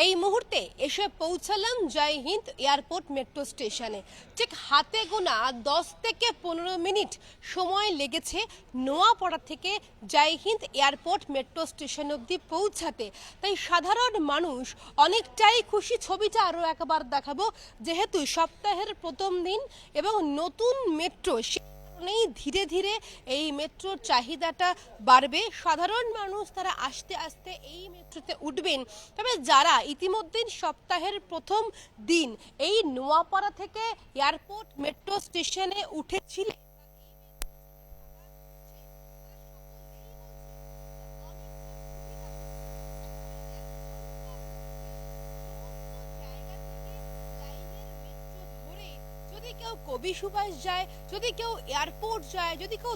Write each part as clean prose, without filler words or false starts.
এই মুহূর্তে এসে পৌঁছালাম জয় হিন্দ এয়ারপোর্ট মেট্রো স্টেশনে। ঠিক হাতে গোনা 10 থেকে 15 মিনিট সময় লেগেছে নোয়াপাড়া থেকে জয় হিন্দ এয়ারপোর্ট মেট্রো স্টেশন অবধি পৌঁছাতে। তাই সাধারণ মানুষ অনেকটাই খুশি। ছবিটা আরও একবার দেখাবো, যেহেতু সপ্তাহের প্রথম দিন এবং নতুন মেট্রো ধীরে ধীরে এই মেট্রোর চাহিদাটা বাড়বে। সাধারণ মানুষ তারা আস্তে আস্তে এই মেট্রোতে উঠবেন। তবে যারা ইতিমধ্যে সপ্তাহের প্রথম দিন এই নোয়াপাড়া থেকে এয়ারপোর্ট মেট্রো স্টেশনে উঠেছিলেন, যদি কেউ কবি সুভাষ যায়, যদি কেউ এয়ারপোর্ট যায়, যদি কেউ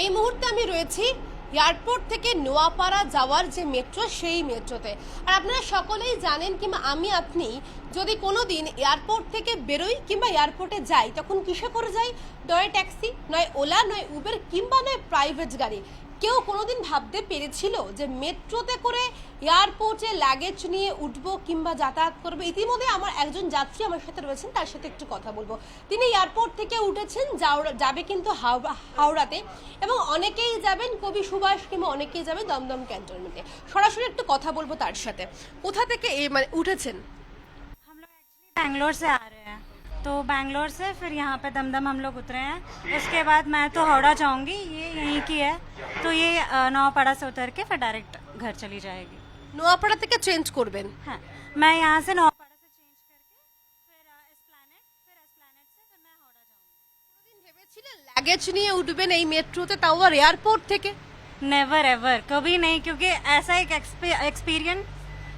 এই মুহূর্তে আমি রয়েছি এয়ারপোর্ট থেকে নোয়াপাড়া যাওয়ার যে মেট্রো, সেই মেট্রোতে। আর আপনারা সকলেই জানেন কিংবা আপনি যদি কোনো দিন এয়ারপোর্ট থেকে বেরোই কিংবা এয়ারপোর্টে যাই, তখন কিসে করে যাই? নয় ট্যাক্সি, নয় ওলা, নয় উবের কিংবা নয় প্রাইভেট গাড়ি। কেউ কোনোদিন ভাবতে পেরেছিল যে মেট্রোতে করে এয়ারপোর্টে লাগেজ নিয়ে উঠবো কিংবা যাতায়াত করবো? ইতিমধ্যে আমার একজন যাত্রী আমার সাথে রয়েছেন, তার সাথে একটু কথা বলবো। তিনি এয়ারপোর্ট থেকে উঠেছেন, যাবে কিন্তু হাওড়াতে, এবং অনেকেই যাবেন কবি সুভাষ কিংবা অনেকেই যাবেন দমদম ক্যান্টনমেন্টে। সরাসরি একটু কথা বলবো তার সাথে। কোথা থেকে উঠেছেন? बैंगलोर से आ रहे हैं, तो बैंगलोर से फिर यहाँ पे दमदम हम लोग उतरे हैं। उसके बाद मैं तो हावड़ा जाऊंगी, ये यहीं की है, तो ये नौपाड़ा से उतर के फिर डायरेक्ट घर चली जाएगी। নোয়াপাড়া থেকে চেঞ্জ করবেন? हाँ, मैं यहाँ से नौपाड़ा से चेंज करके फिर एस्प्लैनेड, फिर एस्प्लैनेड से फिर मैं हावड़ा जाऊंगी। কোনোদিন ভেবেছিলেন লাগেজ নিয়ে উঠবেন এই মেট্রোতে, তাও আর এয়ারপোর্ট থেকে? नेवर एवर, कभी नहीं, क्योंकि ऐसा एक एक्सपीरियंस,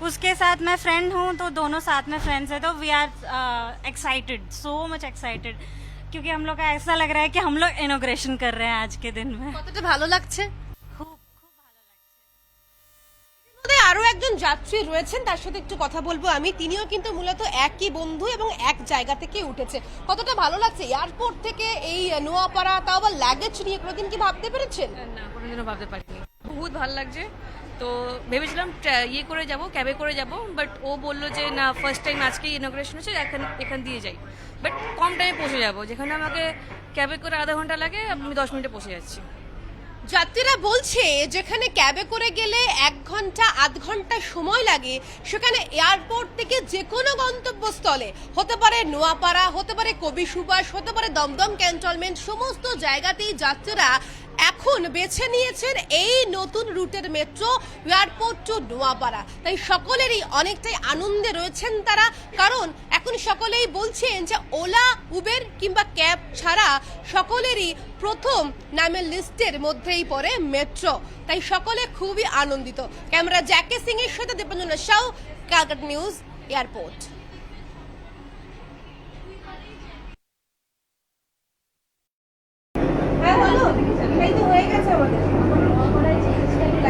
उसके साथ मैं फ्रेंड हूँ, तो दोनों साथ में फ्रेंड्स है, तो we are excited, so much excited, क्योंकि हम लोग का ऐसा लग रहा है कि हम लोग इनॉग्रेशन कर रहे हैं आज के दिन में। কতটা ভালো লাগছে? खूब खूब ভালো লাগছে। আরো একজন যাত্রী রয়েছেন, তার সাথে একটু কথা বলবো আমি। তিনিও কিন্তু মূলত একই বন্ধু এবং এক জায়গা থেকে উঠেছে। কতটা ভালো লাগছে এয়ারপোর্ট থেকে এই নোয়াপাড়া, তাও আবার লাগেজ নিয়ে? কোনোদিন কি ভাবতে পেরেছেন? না, কোনোদিনও ভাবতে পারিনি। বহুত ভালো লাগছে। তো ভেবেছিলাম ইয়ে করে যাব, ক্যাবে করে যাব, বাট ও বললো যে না, ফার্স্ট টাইম আজকেই ইনগ্রেশন হচ্ছে, এখান দিয়ে যাই, বাট কম টাইমে পৌঁছে যাব। যেখানে আমাকে ক্যাবে করে আধা ঘন্টা লাগে, আমি 10 মিনিটে পৌঁছে যাচ্ছি। যাত্রীরা বলছে যেখানে ক্যাবে করে গেলে 1 ঘন্টা আধ ঘন্টা সময় লাগে, সেখানে এয়ারপোর্ট থেকে যে কোনো গন্তব্যস্থলে, হতে পারে নোয়াপাড়া, হতে পারে কবি সুভাষ, হতে পারে দমদম ক্যান্টনমেন্ট, সমস্ত জায়গাতেই যাত্রীরা এখন বেছে নিয়েছেন এই নতুন রুটের মেট্রো, এয়ারপোর্ট টু নোয়াপাড়া। তাই সকলেরই অনেকটাই আনন্দে রয়েছেন তারা, কারণ এখন সকলেই বলছেন যে ওলা, উবের কিংবা ক্যাব ছাড়া সকলেরই প্রথম নামের লিস্টের মধ্যেই পড়ে মেট্রো। তাই সকলে খুবই আনন্দিত। ক্যামেরা জ্যাকে সিং এর সাথে দীপাঞ্জন সাউ, ক্যালকাটা নিউজ, এয়ারপোর্ট। হ্যাঁ, বলো। এই তো হয়ে গেছে আমাদের।